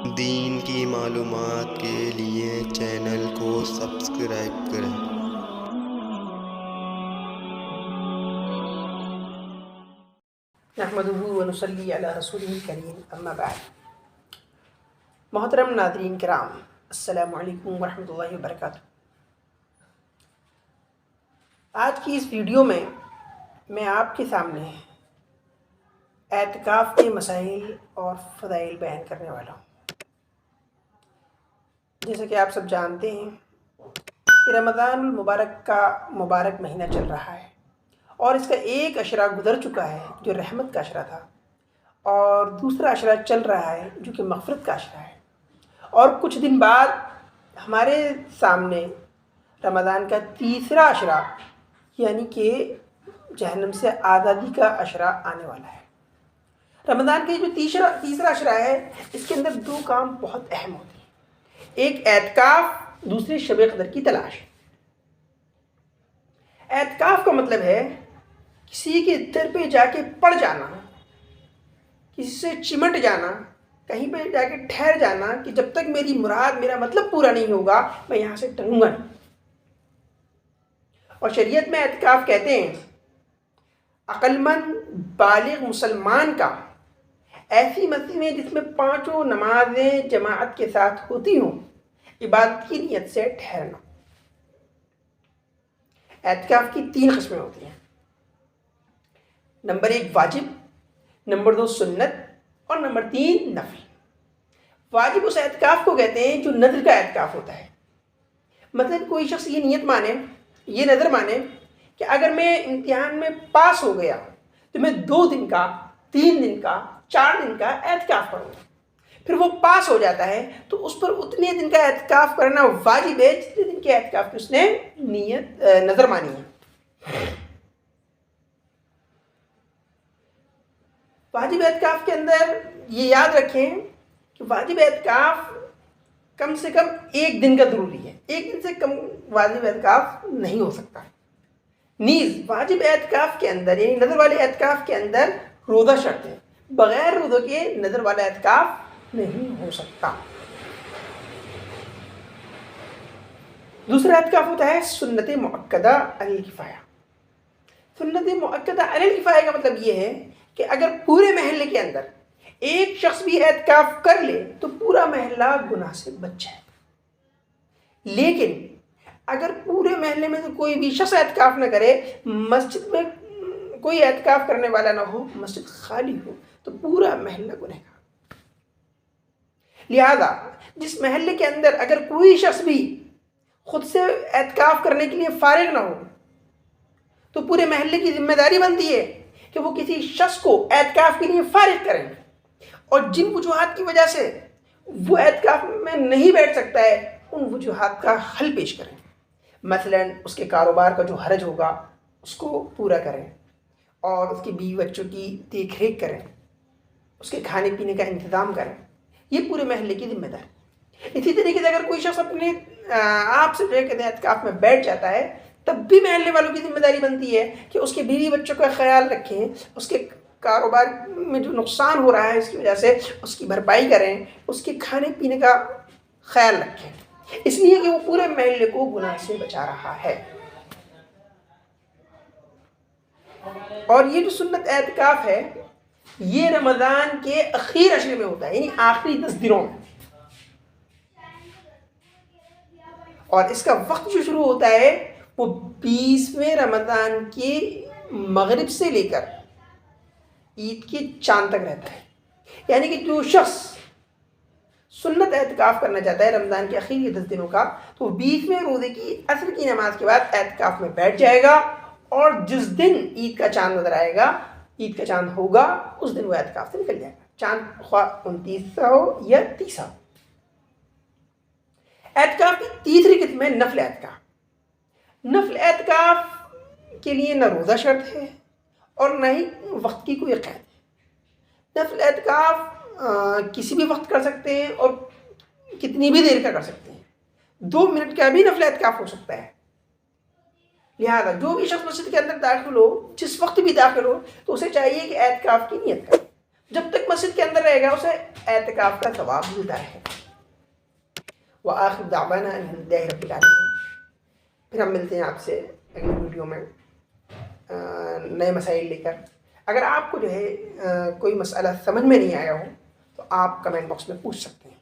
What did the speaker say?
دین کی معلومات کے لیے چینل کو سبسکرائب کریں۔ نحمدہ و نصلی علی رسولہ الکریم، اما بعد۔ محترم ناظرین کرام، السلام علیکم ورحمۃ اللہ وبرکاتہ۔ آج کی اس ویڈیو میں آپ کے سامنے اعتکاف کے مسائل اور فضائل بیان کرنے والا ہوں۔ جیسا کہ آپ سب جانتے ہیں کہ رمضان المبارک کا مبارک مہینہ چل رہا ہے، اور اس کا ایک عشرہ گزر چکا ہے جو رحمت کا عشرہ تھا، اور دوسرا عشرہ چل رہا ہے جو کہ مغفرت کا عشرہ ہے، اور کچھ دن بعد ہمارے سامنے رمضان کا تیسرا عشرہ یعنی کہ جہنم سے آزادی کا عشرہ آنے والا ہے۔ رمضان کا جو تیسرا عشرہ ہے، اس کے اندر دو کام بہت اہم ہوتے ہیں، ایک اعتکاف، دوسری شب قدر کی تلاش۔ اعتکاف کا مطلب ہے کسی کے در پہ جا کے پڑ جانا، کسی سے چمٹ جانا، کہیں پہ جا کے ٹھہر جانا کہ جب تک میری مراد، میرا مطلب پورا نہیں ہوگا میں یہاں سے ٹنگوں گا نہیں۔ اور شریعت میں اعتکاف کہتے ہیں عقل مند بالغ مسلمان کا ایسی مسجد میں جس میں 5 نمازیں جماعت کے ساتھ ہوتی ہوں، عبادت کی نیت سے ٹھہرنا۔ اعتکاف کی 3 قسمیں ہوتی ہیں، نمبر 1 واجب، نمبر 2 سنت، اور نمبر 3 نفل۔ واجب اس اعتکاف کو کہتے ہیں جو نذر کا اعتکاف ہوتا ہے۔ مثلا کوئی شخص یہ نیت مانے، یہ نذر مانے کہ اگر میں امتحان میں پاس ہو گیا تو میں 2 دن کا، 3 دن کا، 4 دن کا اعتکاف کروں گا۔ پھر وہ پاس ہو جاتا ہے تو اس پر اتنے دن کا اعتکاف کرنا واجب ہے جتنے دن کے اعتکاف کی اس نے نیت نظر مانی ہے۔ واجب اعتکاف کے اندر یہ یاد رکھیں کہ واجب اعتکاف کم سے کم 1 دن کا ضروری ہے، 1 دن سے کم واجب اعتکاف نہیں ہو سکتا۔ نیز واجب اعتکاف کے اندر یعنی نظر والے اعتکاف کے اندر روزہ شرط ہے، بغیر روزوں کے نظر والا اعتکاف نہیں ہو سکتا۔ دوسرا اعتکاف ہوتا ہے سنت مؤکدہ علی الکفایہ۔ سنت مؤکدہ علی الکفایہ کا مطلب یہ ہے کہ اگر پورے محلے کے اندر ایک شخص بھی اعتکاف کر لے تو پورا محلہ گناہ سے بچ جائے، لیکن اگر پورے محلے میں سے کوئی بھی شخص اعتکاف نہ کرے، مسجد میں کوئی اعتکاف کرنے والا نہ ہو، مسجد خالی ہو، تو پورا محلہ گنہگار۔ لہذا جس محلے کے اندر اگر کوئی شخص بھی خود سے اعتکاف کرنے کے لیے فارغ نہ ہو تو پورے محلے کی ذمہ داری بنتی ہے کہ وہ کسی شخص کو اعتکاف کے لیے فارغ کریں، اور جن وجوہات کی وجہ سے وہ اعتکاف میں نہیں بیٹھ سکتا ہے ان وجوہات کا حل پیش کریں۔ مثلا اس کے کاروبار کا جو حرج ہوگا اس کو پورا کریں، اور اس کے بیوی بچوں کی دیکھ ریکھ کریں، اس کے کھانے پینے کا انتظام کریں، یہ پورے محلے کی ذمہ داری۔ اسی طریقے سے اگر کوئی شخص اپنے آپ سے اعتکاف میں بیٹھ جاتا ہے تب بھی محلے والوں کی ذمہ داری بنتی ہے کہ اس کے بیوی بچوں کا خیال رکھیں، اس کے کاروبار میں جو نقصان ہو رہا ہے اس کی وجہ سے اس کی بھرپائی کریں، اس کے کھانے پینے کا خیال رکھیں، اس لیے کہ وہ پورے محلے کو گناہ سے بچا رہا ہے۔ اور یہ جو سنت اعتکاف ہے یہ رمضان کے اخیر عشرے میں ہوتا ہے، یعنی آخری 10 دنوں میں، اور اس کا وقت جو شروع ہوتا ہے وہ 20ویں رمضان کے مغرب سے لے کر عید کے چاند تک رہتا ہے۔ یعنی کہ جو شخص سنت اعتکاف کرنا چاہتا ہے رمضان کے اخیر 10 دنوں کا، تو 20ویں روزے کی عصر کی نماز کے بعد اعتکاف میں بیٹھ جائے گا، اور جس دن عید کا چاند نظر آئے گا، عید کا چاند ہوگا، اس دن وہ اعتکاف سے نکل جائے گا، چاند خواہ 29 ہو یا 30 ہو۔ اعتکاف کی تیسری قسم ہے نفل اعتکاف۔ نفل اعتکاف کے لیے نہ روزہ شرط ہے اور نہ ہی وقت کی کوئی قید ہے۔ نفل اعتکاف کسی بھی وقت کر سکتے ہیں اور کتنی بھی دیر کا کر سکتے ہیں، 2 منٹ کا بھی نفل اعتکاف ہو سکتا ہے۔ لہذا جو بھی شخص مسجد کے اندر داخل ہو، جس وقت بھی داخل ہو، تو اسے چاہیے کہ اعتکاف کی نیت کرے۔ جب تک مسجد کے اندر رہے گا اسے اعتکاف کا ثواب ملتا ہے۔ وآخر دعوانا الحمدللہ رب العالمین۔ پھر ہم ملتے ہیں آپ سے اگلی ویڈیو میں نئے مسائل لے کر۔ اگر آپ کو جو ہے کوئی مسئلہ سمجھ میں نہیں آیا ہو تو آپ کمنٹ باکس میں پوچھ سکتے ہیں۔